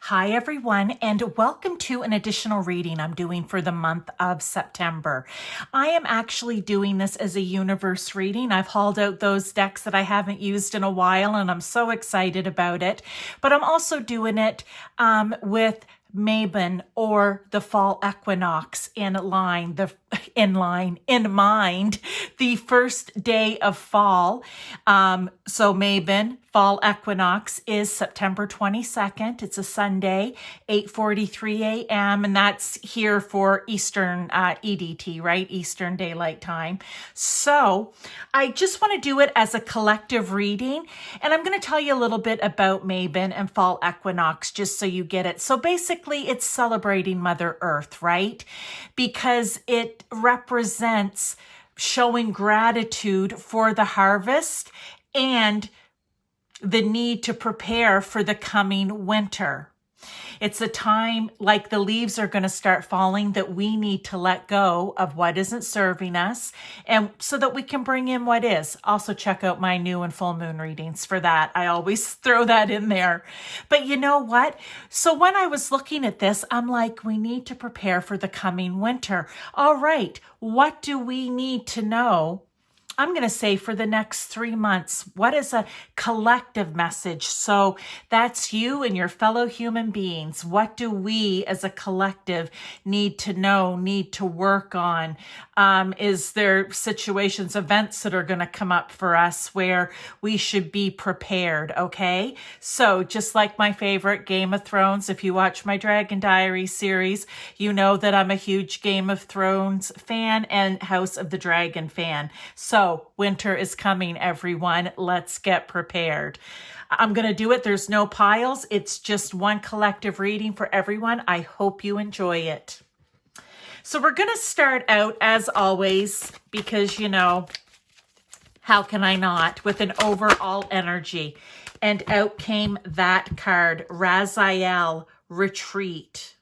Hi, everyone, and welcome to an additional reading I'm doing for the month of September. I am actually doing this as a universe reading. I've hauled out those decks that I haven't used in a while, and I'm so excited about it. But I'm also doing it with Mabon, or the fall equinox in mind, the first day of fall. So Mabon, fall equinox is September 22nd. It's a Sunday, 8:43 a.m. And that's here for Eastern EDT, right? Eastern Daylight Time. So I just want to do it as a collective reading. And I'm going to tell you a little bit about Mabon and fall equinox, just so you get it. So basically, it's celebrating Mother Earth, right? Because it represents showing gratitude for the harvest and the need to prepare for the coming winter. It's a time, like the leaves are going to start falling, that we need to let go of what isn't serving us, and so that we can bring in what is. Also check out my new and full moon readings for that. I always throw that in there. But you know what? So when I was looking at this, I'm like, we need to prepare for the coming winter. All right, what do we need to know? I'm going to say for the next 3 months, what is a collective message? So that's you and your fellow human beings. What do we as a collective need to know, need to work on? Is there situations, events that are going to come up for us where we should be prepared? Okay. So just like my favorite Game of Thrones, if you watch my Dragon Diary series, you know that I'm a huge Game of Thrones fan and House of the Dragon fan. So winter is coming, everyone. Let's get prepared. I'm going to do it. There's no piles. It's just one collective reading for everyone. I hope you enjoy it. So we're going to start out, as always, because, you know, how can I not, with an overall energy. And out came that card, Raziel, Retreat.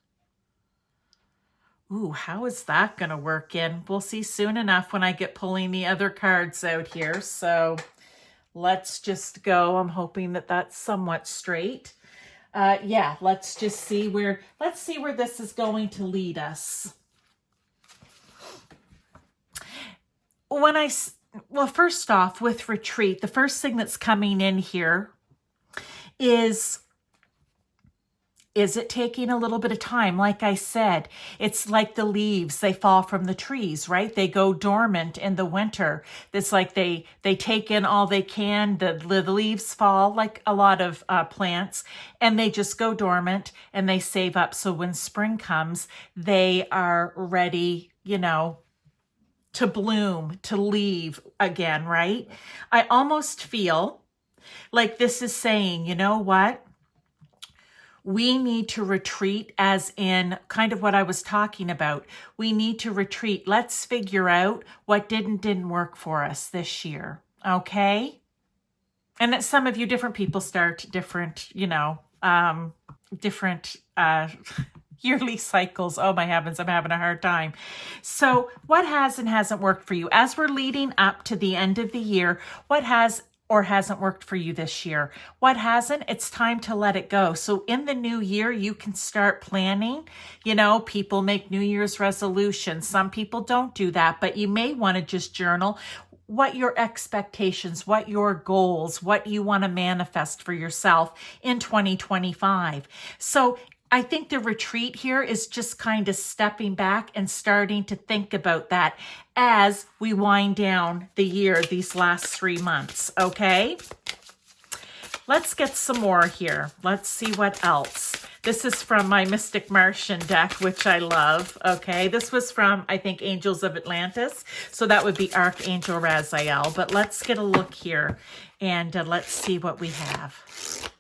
Ooh, how is that going to work in? We'll see soon enough when I get pulling the other cards out here. So let's just go. I'm hoping that that's somewhat straight. Yeah, let's see where this is going to lead us. Well, first off, with retreat, the first thing that's coming in here is it taking a little bit of time? Like I said, it's like the leaves, they fall from the trees, right? They go dormant in the winter. It's like they take in all they can. The leaves fall like a lot of plants, and they just go dormant and they save up. So when spring comes, they are ready, you know, to bloom, to leave again, right? I almost feel like this is saying, you know what? We need to retreat, as in kind of what I was talking about. We need to retreat. Let's figure out what didn't work for us this year. Okay? And that some of you, different people start different, you know, different yearly cycles. Oh my heavens, I'm having a hard time. So what has and hasn't worked for you? As we're leading up to the end of the year, what has or hasn't worked for you this year? What hasn't? It's time to let it go. So in the new year, you can start planning. You know, people make New Year's resolutions. Some people don't do that, but you may want to just journal what your expectations, what your goals, what you want to manifest for yourself in 2025. So I think the retreat here is just kind of stepping back and starting to think about that as we wind down the year, these last 3 months, okay? Let's get some more here. Let's see what else. This is from my Mystic Martian deck, which I love, okay? This was from, I think, Angels of Atlantis, so that would be Archangel Raziel. But let's get a look here, and let's see what we have.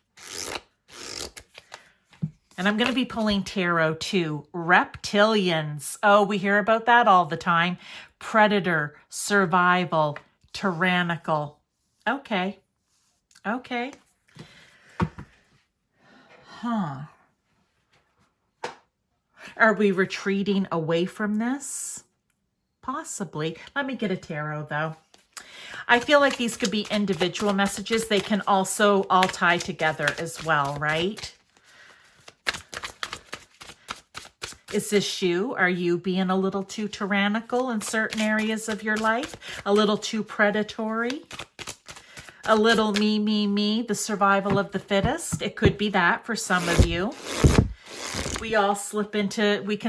And I'm going to be pulling tarot too. Reptilians. Oh, we hear about that all the time. Predator, survival, tyrannical. Okay. Okay. Huh. Are we retreating away from this? Possibly. Let me get a tarot though. I feel like these could be individual messages. They can also all tie together as well, right? Is this you? Are you being a little too tyrannical in certain areas of your life? A little too predatory? A little me, the survival of the fittest? It could be that for some of you. We can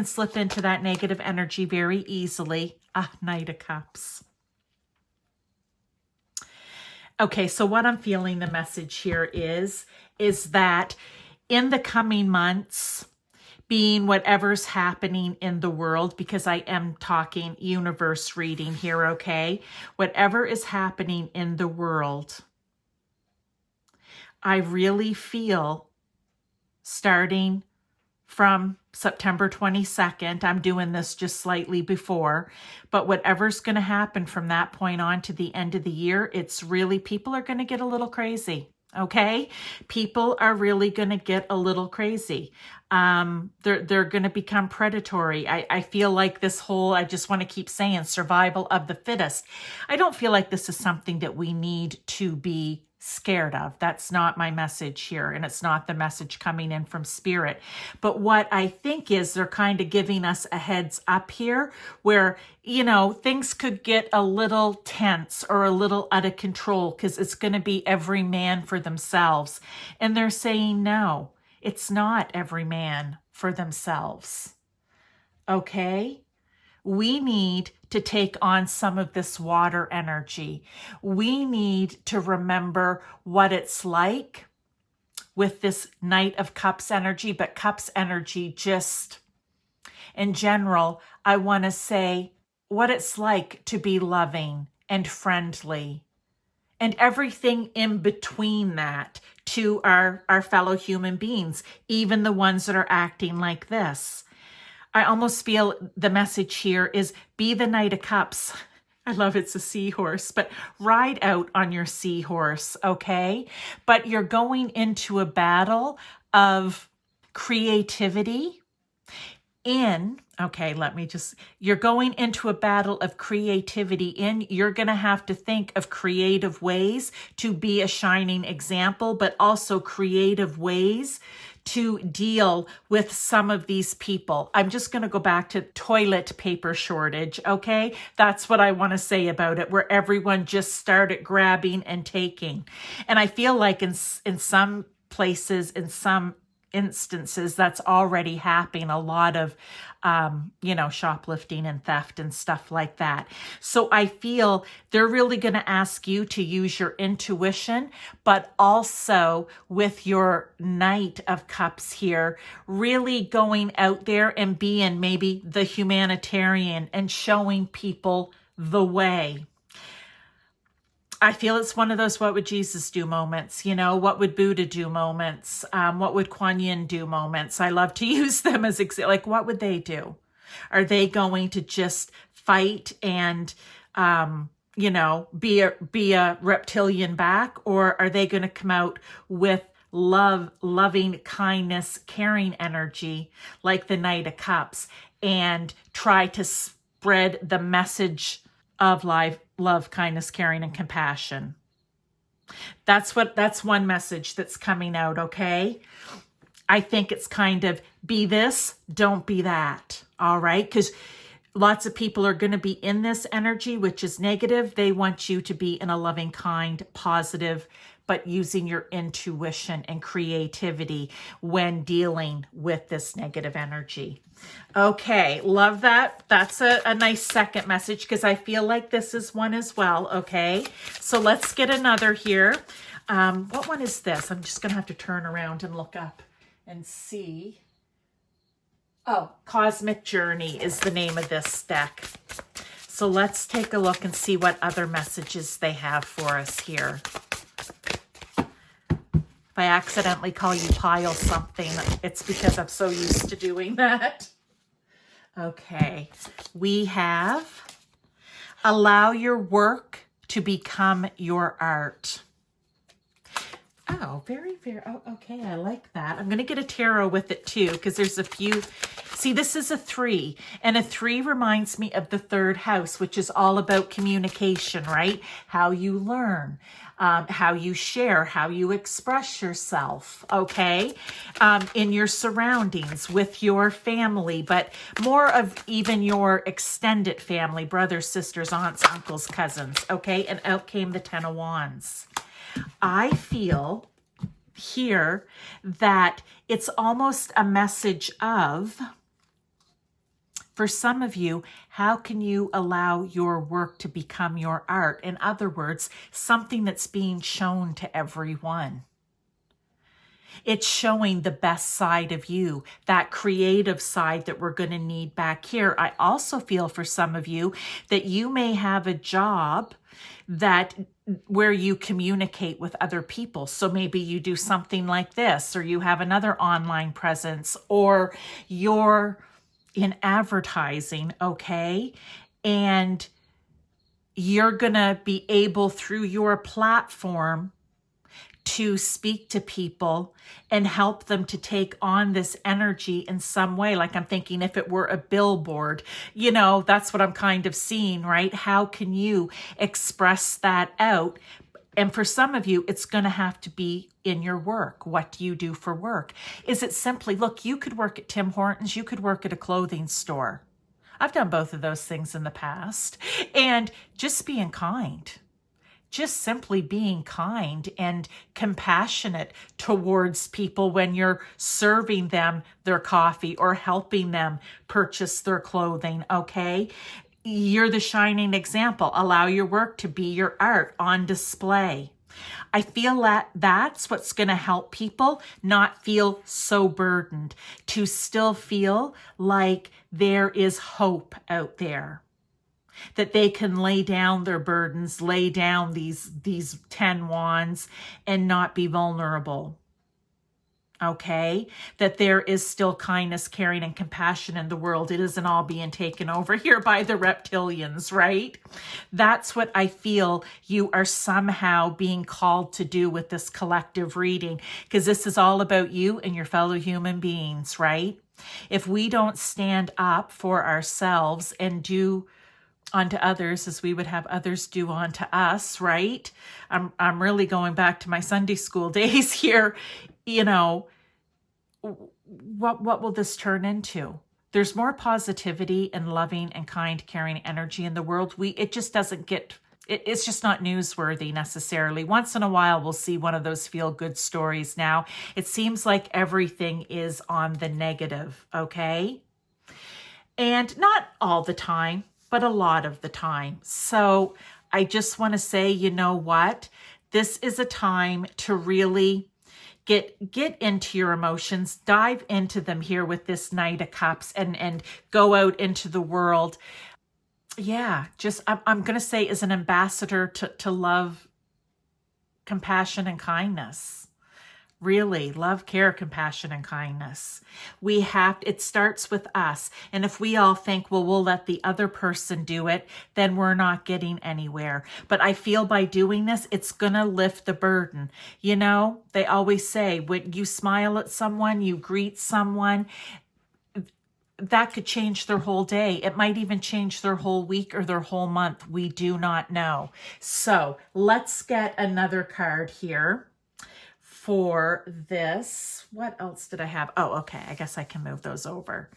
slip into that negative energy very easily. Knight of Cups. Okay, so what I'm feeling the message here is that in the coming months, being whatever's happening in the world, because I am talking universe reading here, okay? Whatever is happening in the world, I really feel starting from September 22nd, I'm doing this just slightly before, but whatever's going to happen from that point on to the end of the year, it's really, people are going to get a little crazy. Okay, people are really going to get a little crazy. They're going to become predatory. I feel like this whole, I just want to keep saying survival of the fittest. I don't feel like this is something that we need to be scared of. That's not my message here, and it's not the message coming in from spirit. But what I think is they're kind of giving us a heads up here where, you know, things could get a little tense or a little out of control because it's going to be every man for themselves. And they're saying, no, it's not every man for themselves. Okay? We need to take on some of this water energy. We need to remember what it's like with this Knight of Cups energy, but Cups energy just in general, I want to say what it's like to be loving and friendly and everything in between that to our fellow human beings, even the ones that are acting like this. I almost feel the message here is be the Knight of Cups. I love it's a seahorse, but ride out on your seahorse, okay? But you're going into a battle of creativity you're going into a battle of creativity you're going to have to think of creative ways to be a shining example, but also creative ways to deal with some of these people. I'm just going to go back to toilet paper shortage, okay? That's what I want to say about it, where everyone just started grabbing and taking. And I feel like in some places, in some instances, that's already happening. A lot of, shoplifting and theft and stuff like that. So I feel they're really going to ask you to use your intuition, but also with your Knight of Cups here, really going out there and being maybe the humanitarian and showing people the way. I feel it's one of those what would Jesus do moments, what would Buddha do moments, what would Kuan Yin do moments. I love to use them as like what would they do? Are they going to just fight and be a reptilian back, or are they going to come out with love, loving, kindness, caring energy like the Knight of Cups and try to spread the message of life, love, kindness, caring, and compassion? That's one message that's coming out, okay? I think it's kind of be this, don't be that, all right? Because lots of people are going to be in this energy, which is negative. They want you to be in a loving, kind, positive, but using your intuition and creativity when dealing with this negative energy. Okay, love that. That's a nice second message because I feel like this is one as well, okay? So let's get another here. What one is this? I'm just going to have to turn around and look up and see. Oh, Cosmic Journey is the name of this deck. So let's take a look and see what other messages they have for us here. If I accidentally call you Pile something, it's because I'm so used to doing that. Okay, we have allow your work to become your art. Oh, oh, okay. I like that. I'm going to get a tarot with it too, because there's a few. See, this is a 3, and a 3 reminds me of the 3rd house, which is all about communication, right? How you learn, how you share, how you express yourself, okay? In your surroundings, with your family, but more of even your extended family, brothers, sisters, aunts, uncles, cousins, okay? And out came the 10 of Wands. I feel here that it's almost a message of, for some of you, how can you allow your work to become your art? In other words, something that's being shown to everyone. It's showing the best side of you, that creative side that we're going to need back here. I also feel for some of you that you may have a job that where you communicate with other people. So maybe you do something like this, or you have another online presence, or you're in advertising, okay? And you're going to be able through your platform to speak to people and help them to take on this energy in some way. Like I'm thinking if it were a billboard, you know, that's what I'm kind of seeing, right? How can you express that out? And for some of you, it's going to have to be in your work. What do you do for work? Is it simply, look, you could work at Tim Hortons, you could work at a clothing store. I've done both of those things in the past. And just being kind. Just simply being kind and compassionate towards people when you're serving them their coffee or helping them purchase their clothing, okay? You're the shining example. Allow your work to be your art on display. I feel that that's what's going to help people not feel so burdened, to still feel like there is hope out there, that they can lay down their burdens, lay down these 10 wands and not be vulnerable. Okay? That there is still kindness, caring, and compassion in the world. It isn't all being taken over here by the reptilians, right? That's what I feel you are somehow being called to do with this collective reading, because this is all about you and your fellow human beings, right? If we don't stand up for ourselves and do unto others as we would have others do unto us, right? I'm really going back to my Sunday school days here. You know, what will this turn into? There's more positivity and loving and kind, caring energy in the world. It just doesn't get, it's just not newsworthy necessarily. Once in a while, we'll see one of those feel-good stories. Now, it seems like everything is on the negative, okay? And not all the time, but a lot of the time. So I just want to say, you know what? This is a time to really get into your emotions, dive into them here with this Knight of Cups, and go out into the world. Yeah, just I'm going to say as an ambassador to love, compassion, and kindness. Really, love, care, compassion, and kindness. It starts with us. And if we all think, well, we'll let the other person do it, then we're not getting anywhere. But I feel by doing this, it's going to lift the burden. You know, they always say, when you smile at someone, you greet someone, that could change their whole day. It might even change their whole week or their whole month. We do not know. So let's get another card here for this. What else did I have? Oh, okay. I guess I can move those over.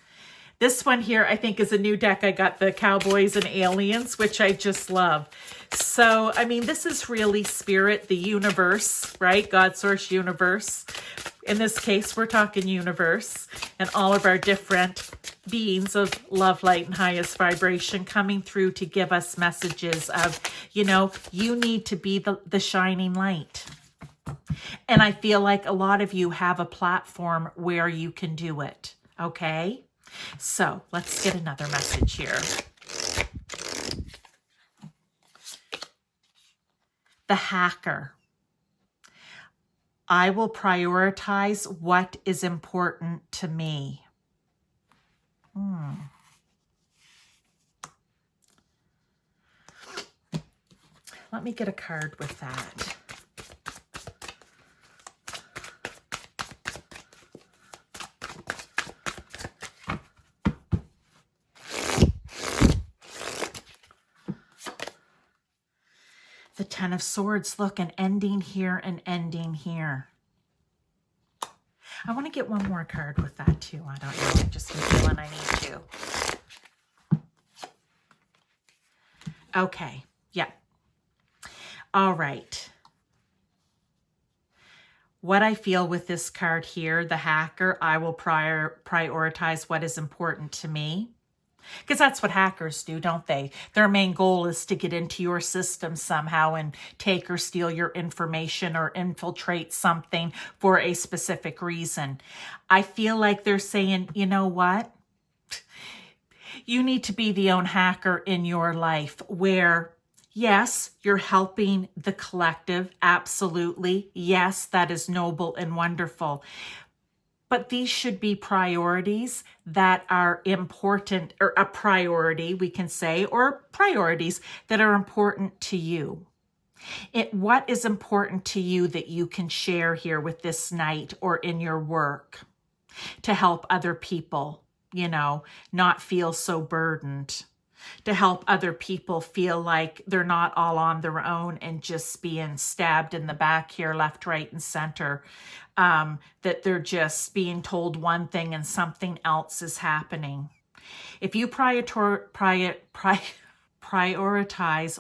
This one here, I think, is a new deck. I got the Cowboys and Aliens, which I just love. So, I mean, this is really spirit, the universe, right? God, source, universe. In this case, we're talking universe and all of our different beings of love, light, and highest vibration coming through to give us messages of, you know, you need to be the shining light. And I feel like a lot of you have a platform where you can do it, okay? So let's get another message here. The Hacker. I will prioritize what is important to me. Let me get a card with that. Ten of Swords. Look, an ending here, an ending here. I want to get one more card with that too. I don't know. I'm just feeling I need to. Okay. Yeah. All right. What I feel with this card here, the hacker, I will prioritize what is important to me. Because that's what hackers do, don't they? Their main goal is to get into your system somehow and take or steal your information or infiltrate something for a specific reason. I feel like they're saying, you know what? You need to be the own hacker in your life where, yes, you're helping the collective. Absolutely. Yes, that is noble and wonderful. But these should be priorities that are important, or a priority, we can say, or priorities that are important to you. What is important to you that you can share here with this night or in your work to help other people, you know, not feel so burdened, to help other people feel like they're not all on their own and just being stabbed in the back here, left, right, and center. That they're just being told one thing and something else is happening. If you prioritize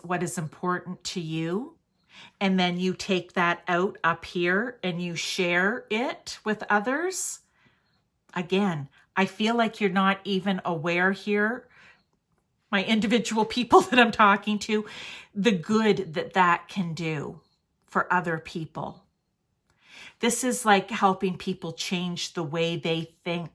what is important to you, and then you take that out up here and you share it with others, again, I feel like you're not even aware here, my individual people that I'm talking to, the good that that can do for other people. This is like helping people change the way they think,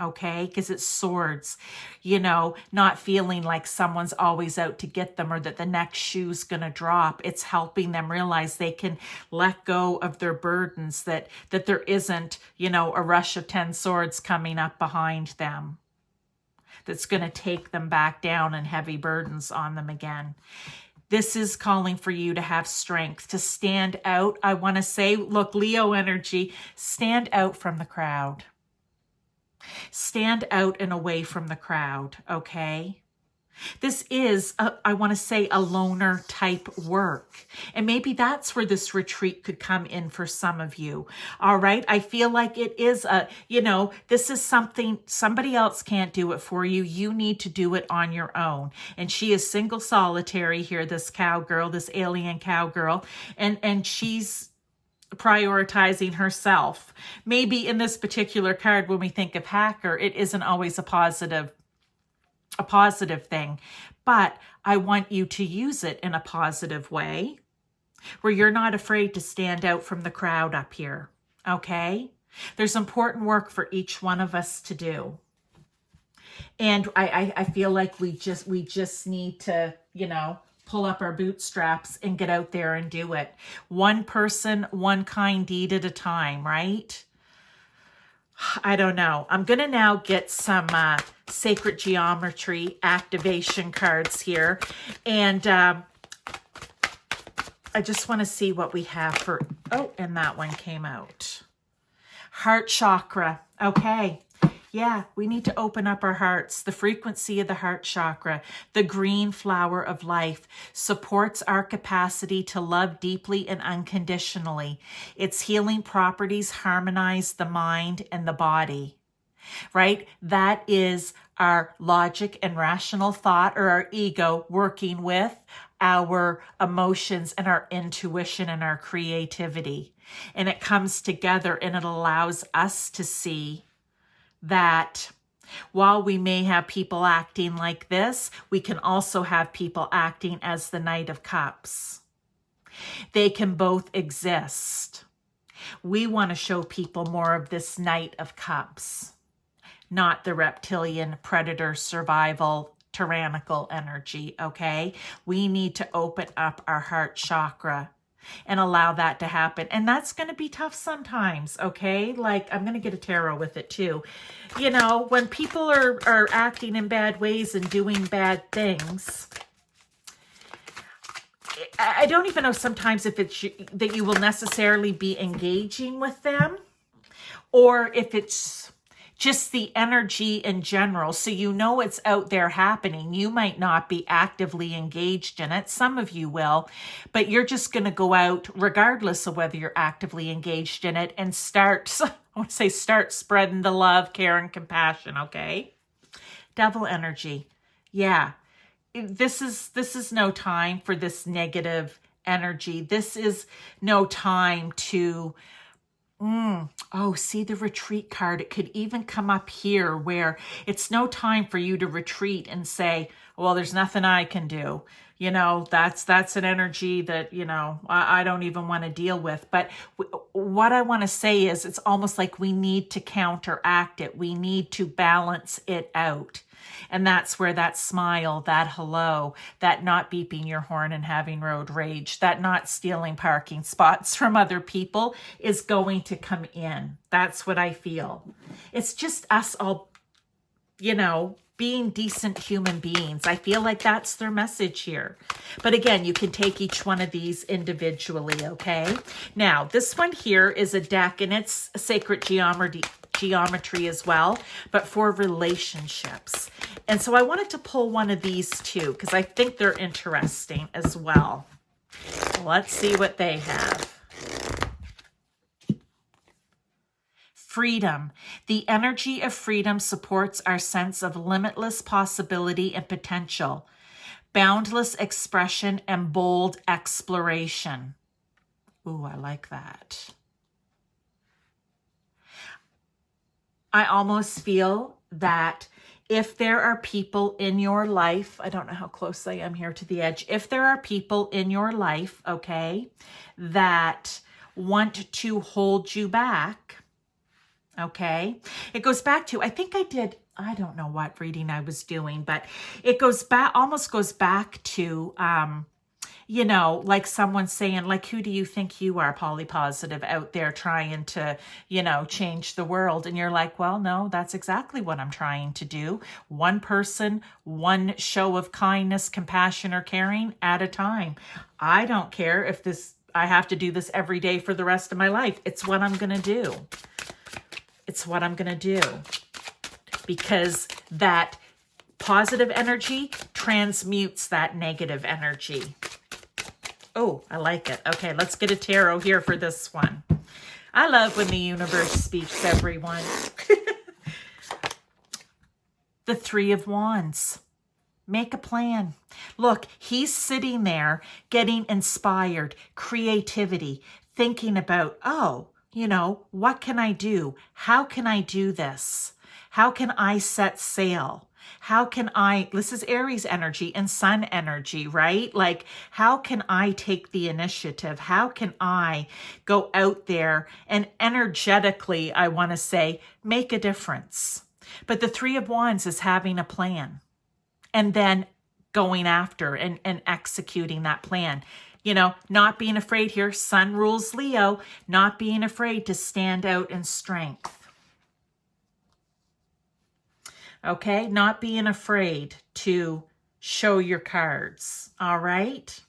okay? Because it's swords, you know, not feeling like someone's always out to get them or that the next shoe's going to drop. It's helping them realize they can let go of their burdens, that there isn't, you know, a rush of 10 swords coming up behind them that's going to take them back down and heavy burdens on them again. This is calling for you to have strength, to stand out. I want to say, look, Leo energy, stand out from the crowd. Stand out and away from the crowd, okay? This is, I want to say, a loner type work. And maybe that's where this retreat could come in for some of you. All right. I feel like it is this is something somebody else can't do it for you. You need to do it on your own. And she is single solitary here, this cowgirl, this alien cowgirl. And she's prioritizing herself. Maybe in this particular card, when we think of hacker, it isn't always a positive thing, but I want you to use it in a positive way where you're not afraid to stand out from the crowd up here. Okay. There's important work for each one of us to do. And I feel like we just need to, pull up our bootstraps and get out there and do it. One person, one kind deed at a time, right? I don't know. I'm going to now get some sacred geometry activation cards here. And I just want to see what we have for... Oh, and that one came out. Heart chakra. Okay. Yeah, we need to open up our hearts. The frequency of the heart chakra, the green flower of life, supports our capacity to love deeply and unconditionally. Its healing properties harmonize the mind and the body, right? That is our logic and rational thought, or our ego, working with our emotions and our intuition and our creativity. And it comes together and it allows us to see that while we may have people acting like this, we can also have people acting as the Knight of Cups. They can both exist. We want to show people more of this Knight of Cups, not the reptilian predator survival tyrannical energy, okay? We need to open up our heart chakra and allow that to happen. And that's going to be tough sometimes, okay? Like, I'm going to get a tarot with it too. When people are acting in bad ways and doing bad things, I don't even know sometimes if it's that you will necessarily be engaging with them, or if it's just the energy in general. So you know it's out there happening. You might not be actively engaged in it. Some of you will, but you're just going to go out regardless of whether you're actively engaged in it and start, I want to say start spreading the love, care, and compassion, okay? Devil energy. Yeah. This is no time for this negative energy. This is no time to oh, see the retreat card. It could even come up here where it's no time for you to retreat and say, well, there's nothing I can do. You know, that's an energy that, you know, I don't even want to deal with. But what I want to say is it's almost like we need to counteract it. We need to balance it out. And that's where that smile, that hello, that not beeping your horn and having road rage, that not stealing parking spots from other people is going to come in. That's what I feel. It's just us all, you know, being decent human beings. I feel like that's their message here. But again, you can take each one of these individually, okay? Now, this one here is a deck, and it's sacred geometry as well, but for relationships. And so I wanted to pull one of these too, because I think they're interesting as well. Let's see what they have. Freedom. The energy of freedom supports our sense of limitless possibility and potential, boundless expression, and bold exploration. Ooh, I like that. I almost feel that if there are people in your life, I don't know how close I am here to the edge. If there are people in your life, okay, that want to hold you back, okay, it goes back to, I think I don't know what reading I was doing, but it goes back, almost goes back to, you know, like someone saying, like, who do you think you are, polypositive, out there trying to, you know, change the world? And you're like, well, no, that's exactly what I'm trying to do. One person, one show of kindness, compassion, or caring at a time. I don't care if I have to do this every day for the rest of my life. It's what I'm going to do. It's what I'm going to do. Because that positive energy transmutes that negative energy. Oh, I like it. Okay, let's get a tarot here for this one. I love when the universe speaks, everyone. The Three of Wands. Make a plan. Look, he's sitting there getting inspired, creativity, thinking about, oh, you know, what can I do? How can I do this? How can I set sail? How can this is Aries energy and Sun energy, right? Like, how can I take the initiative? How can I go out there and energetically, I want to say, make a difference? But the Three of Wands is having a plan and then going after and executing that plan. You know, not being afraid here. Sun rules Leo, not being afraid to stand out in strength. Okay, not being afraid to show your cards, all right?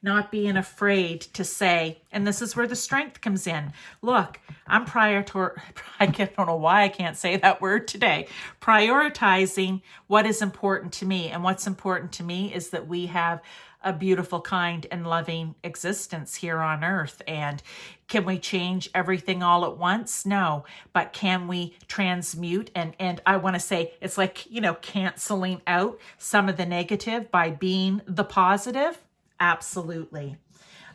Not being afraid to say, and this is where the strength comes in. Look, I'm I don't know why I can't say that word today. Prioritizing what is important to me. And what's important to me is that we have a beautiful, kind, and loving existence here on earth. And can we change everything all at once? No. But can we transmute? And I want to say it's like, you know, canceling out some of the negative by being the positive. Absolutely.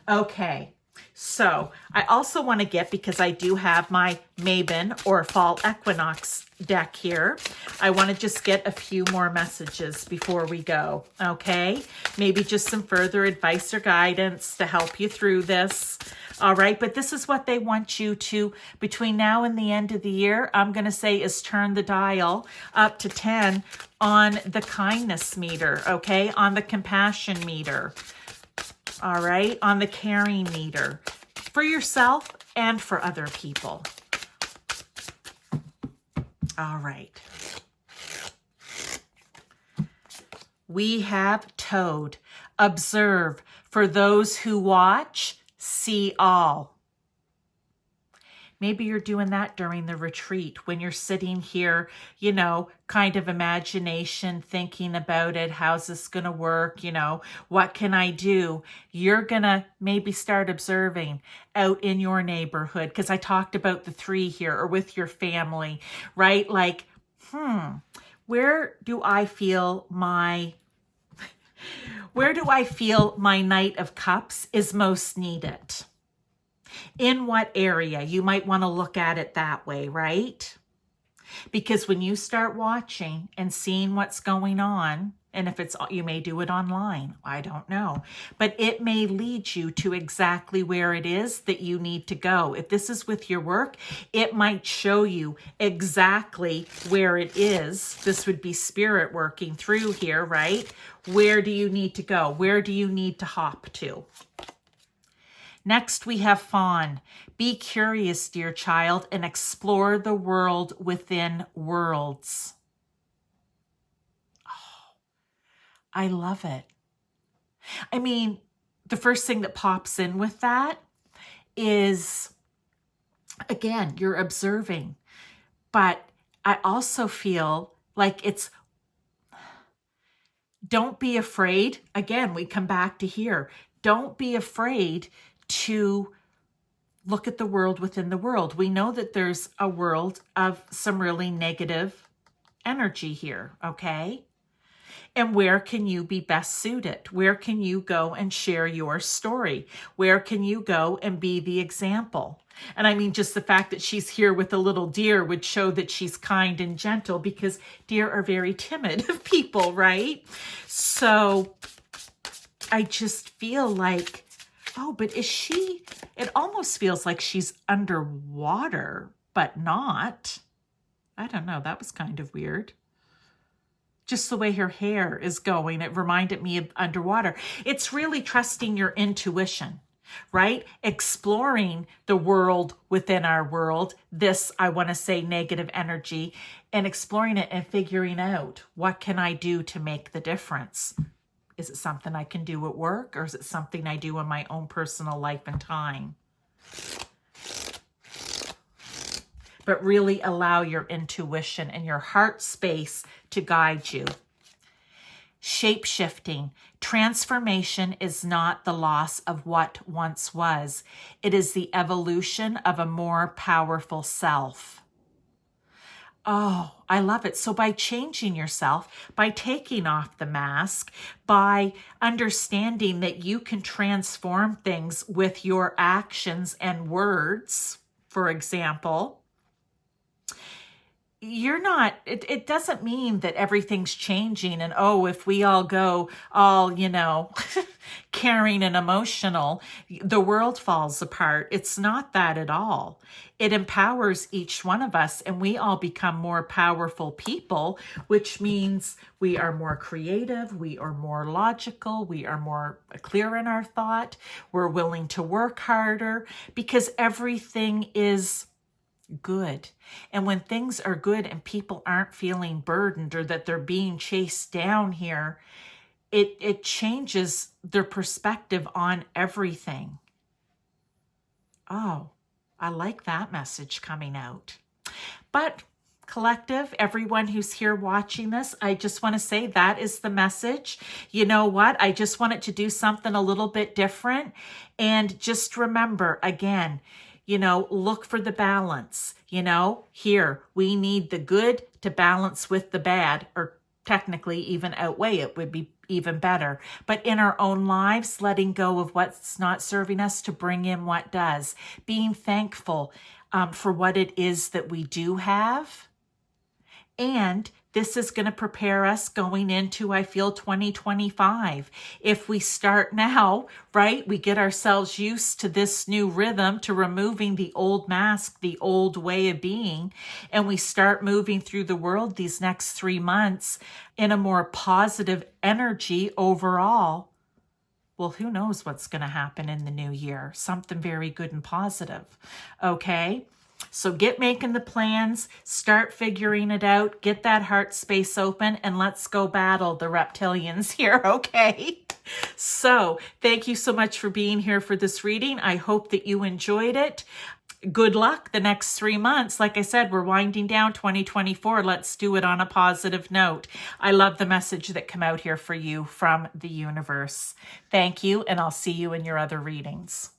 Okay. So I also want to get, because I do have my Mabon or Fall Equinox deck here, I want to just get a few more messages before we go, okay? Maybe just some further advice or guidance to help you through this, all right? But this is what they want you to, between now and the end of the year, I'm going to say, is turn the dial up to 10 on the kindness meter, okay? On the compassion meter. All right, on the caring meter for yourself and for other people. All right. We have Toad. Observe. For those who watch, see all. Maybe you're doing that during the retreat when you're sitting here, kind of imagination, thinking about it. How's this going to work? What can I do? You're going to maybe start observing out in your neighborhood, because I talked about the 3 here, or with your family, right? Like, where do I feel my Knight of Cups is most needed? In what area? You might want to look at it that way, right? Because when you start watching and seeing what's going on, and if you may do it online, I don't know, but it may lead you to exactly where it is that you need to go. If this is with your work, it might show you exactly where it is. This would be spirit working through here, right? Where do you need to go? Where do you need to hop to? Next, we have Fawn. Be curious, dear child, and explore the world within worlds. Oh, I love it. I mean, the first thing that pops in with that is, again, you're observing. But I also feel like don't be afraid. Again, we come back to here. Don't be afraid to look at the world within the world. We know that there's a world of some really negative energy here, okay? And where can you be best suited? Where can you go and share your story? Where can you go and be the example? And I mean, just the fact that she's here with a little deer would show that she's kind and gentle, because deer are very timid people, right? So I just feel like, oh, but it almost feels like she's underwater, but not. I don't know. That was kind of weird. Just the way her hair is going, it reminded me of underwater. It's really trusting your intuition, right? Exploring the world within our world, this, I want to say, negative energy, and exploring it and figuring out, what can I do to make the difference? Is it something I can do at work, or is it something I do in my own personal life and time? But really allow your intuition and your heart space to guide you. Shape-shifting. Transformation is not the loss of what once was. It is the evolution of a more powerful self. Oh, I love it. So by changing yourself, by taking off the mask, by understanding that you can transform things with your actions and words, for example, it doesn't mean that everything's changing and, if we all go all, caring and emotional, the world falls apart. It's not that at all. It empowers each one of us, and we all become more powerful people, which means we are more creative, we are more logical, we are more clear in our thought, we're willing to work harder, because everything is good. And when things are good and people aren't feeling burdened, or that they're being chased down here, it changes their perspective on everything. Oh, I like that message coming out. But collective, everyone who's here watching this, I just want to say that is the message. You know what? I just wanted to do something a little bit different. And just remember, again, look for the balance. Here, we need the good to balance with the bad, or technically even outweigh it would be even better. But in our own lives, letting go of what's not serving us to bring in what does. Being thankful for what it is that we do have. And this is going to prepare us going into, I feel, 2025. If we start now, right, we get ourselves used to this new rhythm, to removing the old mask, the old way of being, and we start moving through the world these next 3 months in a more positive energy overall. Well, who knows what's going to happen in the new year? Something very good and positive. Okay? So get making the plans, start figuring it out, get that heart space open, and let's go battle the reptilians here, okay? So thank you so much for being here for this reading. I hope that you enjoyed it. good luck the next 3 months. Like I said, we're winding down 2024. Let's do it on a positive note. I love the message that come out here for you from the universe. Thank you, and I'll see you in your other readings.